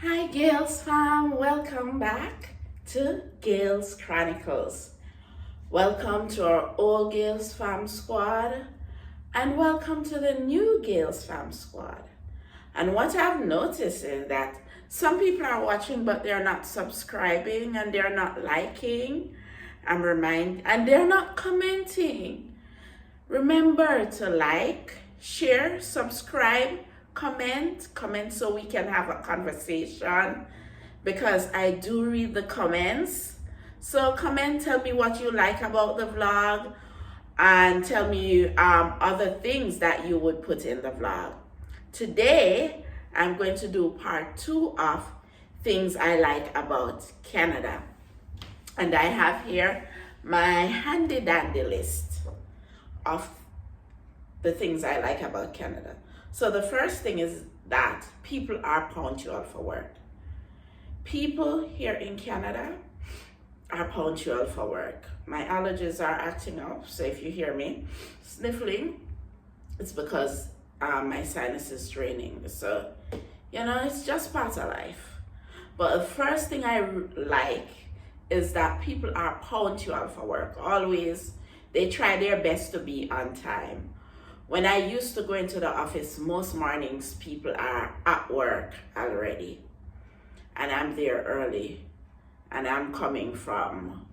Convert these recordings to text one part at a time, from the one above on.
Hi, Gales fam. Welcome back to Gales Chronicles. Welcome to our old Gales fam squad, and welcome to the new Gales fam squad. And what I've noticed is that some people are watching, but they're not subscribing and they're not liking. And they're not commenting. Remember to like, share, subscribe, comment so we can have a conversation, because I do read the comments. So comment, tell me what you like about the vlog, and tell me other things that you would put in the vlog. Today, I'm going to do part 2 of things I like about Canada. And I have here my handy dandy list of the things I like about Canada. So the first thing is that people are punctual for work. People here in Canada are punctual for work. My allergies are acting up, so if you hear me sniffling, it's because my sinus is draining. So, it's just part of life. But the first thing I like is that people are punctual for work. Always, they try their best to be on time. When I used to go into the office, most mornings people are at work already. And I'm there early. And I'm coming from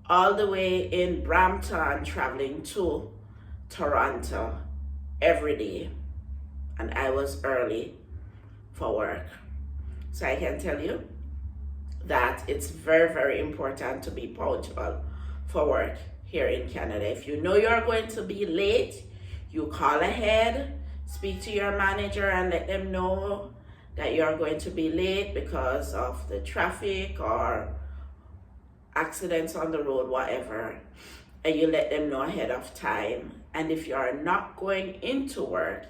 all the way in Brampton, traveling to Toronto every day. And I was early for work. So I can tell you that it's very, very important to be punctual for work here in Canada. If you know you're going to be late, you call ahead, speak to your manager and let them know that you're going to be late because of the traffic or accidents on the road, whatever. And you let them know ahead of time. And if you are not going into work,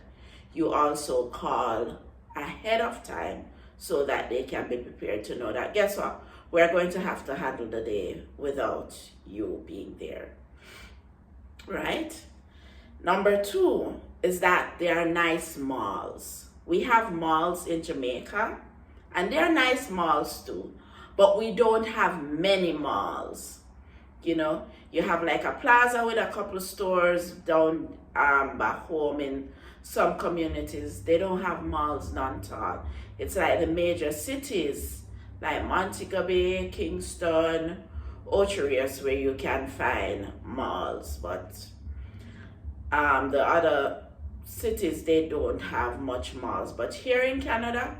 you also call ahead of time so that they can be prepared to know that, guess what, we're going to have to handle the day without you being there, right? Number 2 is that there are nice malls. We have malls in Jamaica, and they're nice malls too, but we don't have many malls. You have like a plaza with a couple of stores down back home in some communities. They don't have malls, none at all. It's like the major cities like Montego Bay, Kingston, Ocho where you can find malls, but the other cities, they don't have much malls. But here in Canada,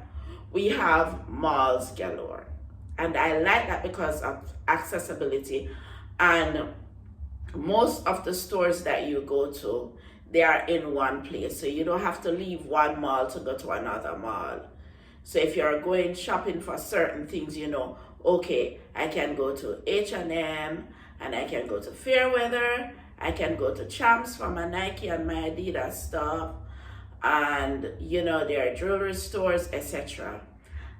we have malls galore. And I like that because of accessibility. And most of the stores that you go to, they are in one place. So you don't have to leave one mall to go to another mall. So if you're going shopping for certain things, okay, I can go to H&M, and I can go to Fairweather, I can go to Champs for my Nike and my Adidas stuff, and there are jewelry stores, etc.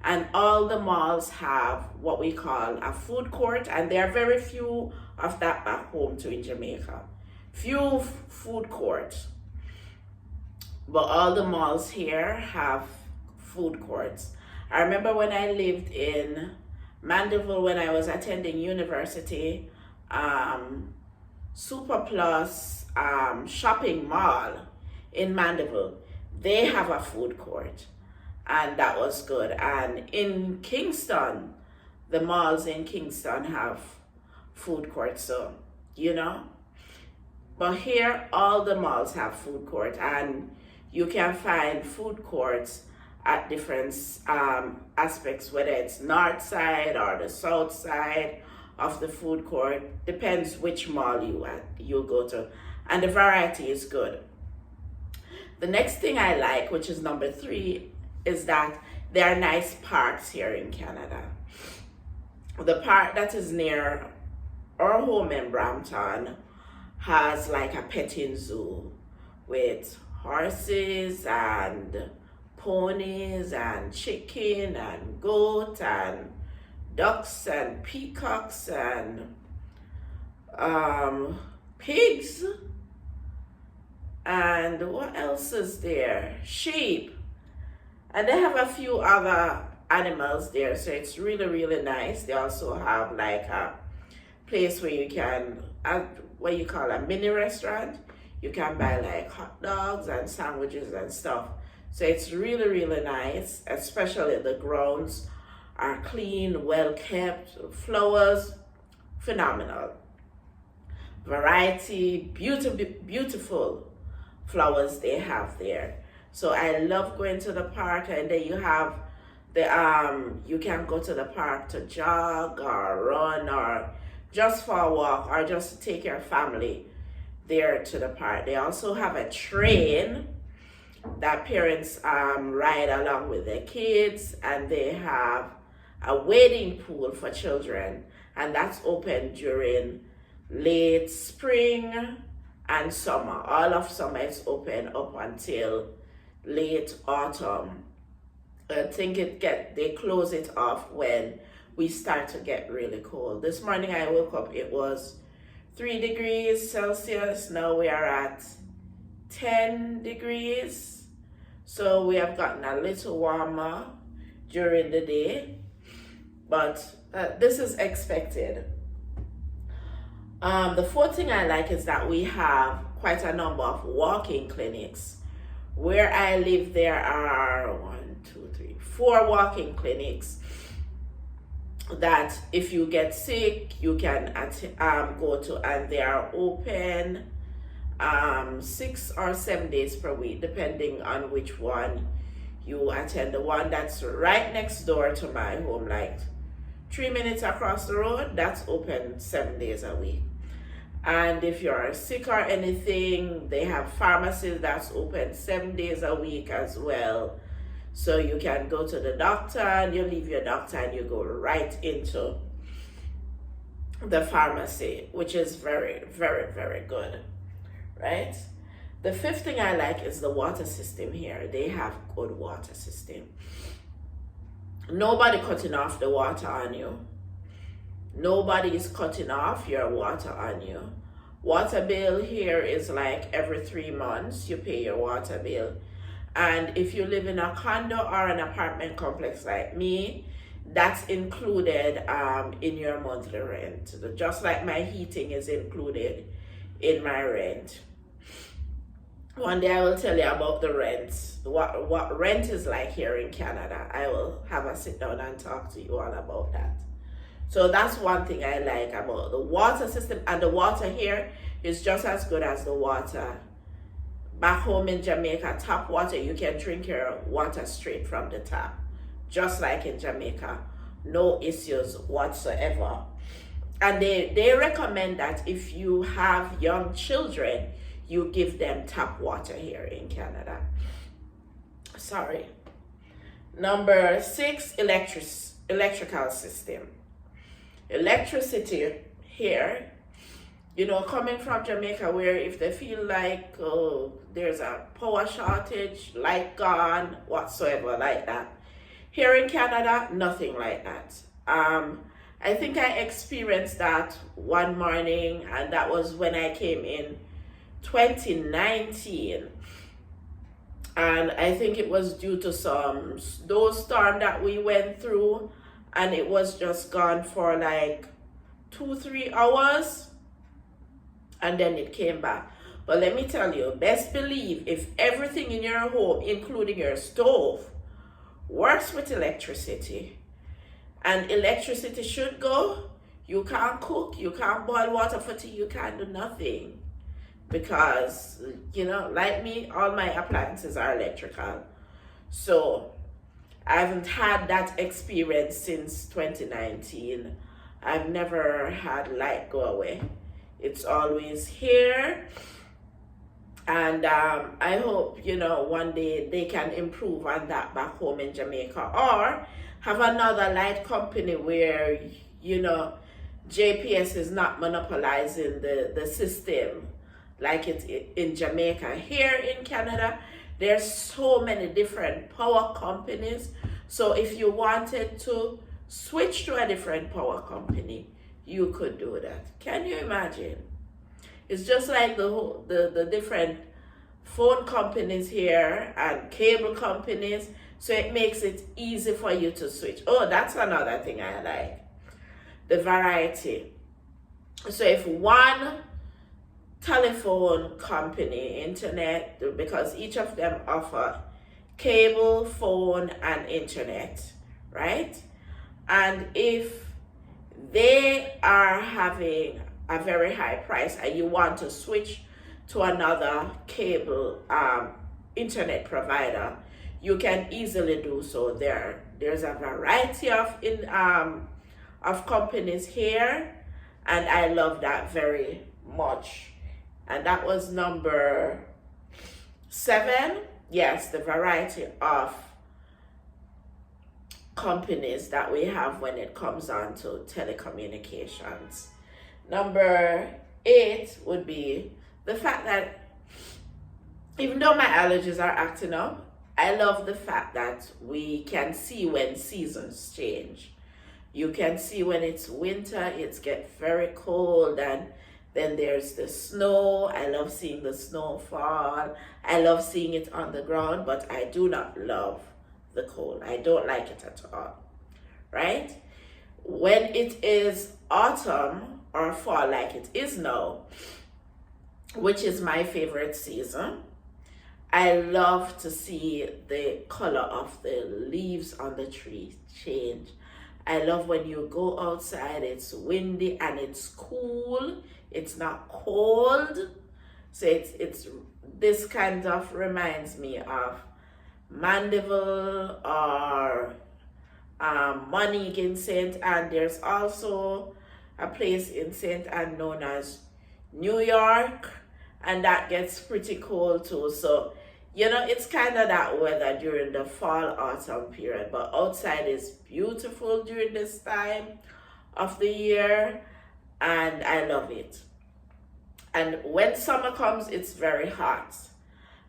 And all the malls have what we call a food court, and there are very few of that back home too in Jamaica. Few food courts, but all the malls here have food courts. I remember when I lived in Mandeville when I was attending university, Super Plus shopping mall in Mandeville, they have a food court, and that was good. And in Kingston, the malls in Kingston have food courts, so but here all the malls have food court, and you can find food courts at different aspects, whether it's north side or the south side of the food court. Depends which mall you go to, and the variety is good. The next thing I like, which is number 3, is that there are nice parks here in Canada. The park that is near our home in Brampton has like a petting zoo with horses and ponies and chicken and goat and ducks and peacocks and pigs, and what else is there? Sheep. And they have a few other animals there, so it's really, really nice. They also have like a place where you can, what you call a mini restaurant. You can buy like hot dogs and sandwiches and stuff. So it's really, really nice, especially the grounds are clean, well kept, flowers, phenomenal. Variety, beautiful flowers they have there. So I love going to the park, and then you have you can go to the park to jog or run or just for a walk or just to take your family there to the park. They also have a train that parents ride along with their kids, and they have a wading pool for children, and that's open during late spring and summer. All of summer is open up until late autumn. I think they close it off when we start to get really cold. This morning I woke up, it was 3 degrees Celsius. Now we are at 10 degrees. So we have gotten a little warmer during the day, but this is expected. The fourth thing I like is that we have quite a number of walking clinics. Where I live, there are 4 walking clinics that if you get sick, you can go to, and they are open 6 or 7 days per week, depending on which one you attend. The one that's right next door to my home, like 3 minutes across the road, that's open 7 days a week. And if you're sick or anything, they have pharmacies that's open 7 days a week as well. So you can go to the doctor, and you leave your doctor and you go right into the pharmacy, which is very, very, very good, right? The fifth thing I like is the water system here. They have good water system. Nobody cutting off the water on you. Nobody is cutting off your water on you. Water bill here is like every 3 months you pay your water bill. And if you live in a condo or an apartment complex like me, that's included in your monthly rent. Just like my heating is included in my rent. One day I will tell you about the rent, what rent is like here in Canada. I will have a sit down and talk to you all about that. So that's one thing I like about the water system, and the water here is just as good as the water back home in Jamaica. Tap water, you can drink your water straight from the tap, just like in Jamaica. No issues whatsoever. And they recommend that if you have young children, you give them tap water here in Canada. Sorry. Number 6, electrical system. Electricity here, coming from Jamaica, where if they feel like there's a power shortage, light gone, whatsoever like that. Here in Canada, nothing like that. I think I experienced that one morning, and that was when I came in 2019. And I think it was due to some snowstorm that we went through, and it was just gone for like 2-3 hours, and then it came back. But let me tell you, best believe if everything in your home, including your stove, works with electricity, and electricity should go, you can't cook, you can't boil water for tea, you can't do nothing. Because, like me, all my appliances are electrical. So I haven't had that experience since 2019. I've never had light go away. It's always here. And I hope, one day they can improve on that back home in Jamaica, or have another light company where, JPS is not monopolizing the system like it's in Jamaica. Here in Canada, there's so many different power companies. So if you wanted to switch to a different power company, you could do that. Can you imagine? It's just like the different phone companies here and cable companies, so it makes it easy for you to switch. Oh, that's another thing I like, the variety. So if one telephone company, internet, because each of them offer cable, phone, and internet, right? And if they are having a very high price and you want to switch to another cable internet provider, you can easily do so. There's a variety of companies here, and I love that very much. And that was number 7. Yes, the variety of companies that we have when it comes on to telecommunications. Number 8 would be the fact that even though my allergies are acting up, I love the fact that we can see when seasons change. You can see when it's winter, it gets very cold, and then there's the snow. I love seeing the snow fall. I love seeing it on the ground, but I do not love the cold. I don't like it at all, right? When it is autumn or fall like it is now, which is my favorite season, I love to see the color of the leaves on the tree change. I love when you go outside, it's windy and it's cool. It's not cold. So it's this kind of reminds me of Mandeville or Monique in St. Anne. There's also a place in St. Anne known as New York, and that gets pretty cold too. So, you know, it's kind of that weather during the fall, autumn period, but outside is beautiful during this time of the year, and I love it. And when summer comes, it's very hot.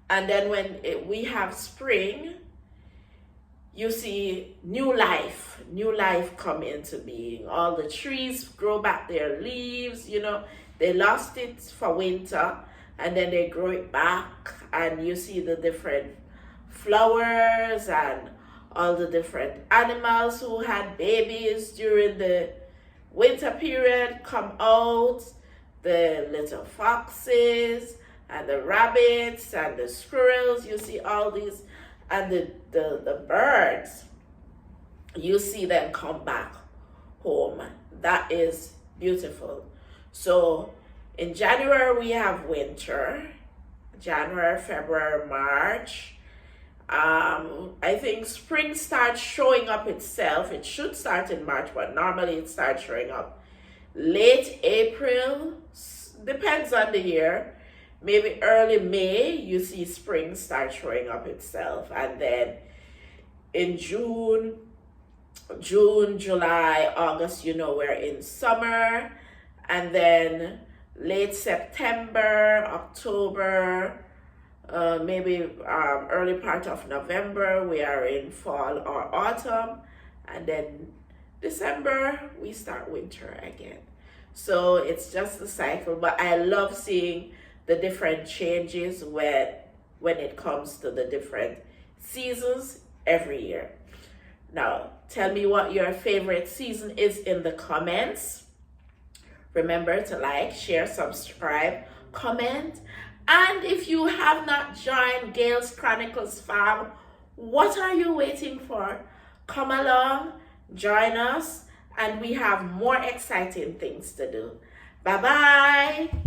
And then when we have spring, you see new life come into being. All the trees grow back their leaves, you know, they lost it for winter, and then they grow it back, and you see the different flowers and all the different animals who had babies during the winter period come out, the little foxes and the rabbits and the squirrels. You see all these, and the birds, you see them come back home. That is beautiful. So in January we have winter, January, February, March. I think spring starts showing up itself. It should start in March, but normally it starts showing up late April, depends on the year. Maybe early May, you see spring start showing up itself. And then in June, July, August, you know, we're in summer. And then late September, October, maybe early part of November, we are in fall or autumn. And then December, we start winter again. So it's just a cycle, but I love seeing the different changes when it comes to the different seasons every year. Now, tell me what your favorite season is in the comments. Remember to like, share, subscribe, comment. And if you have not joined Gail's Chronicles fam, what are you waiting for? Come along, join us, and we have more exciting things to do. Bye-bye.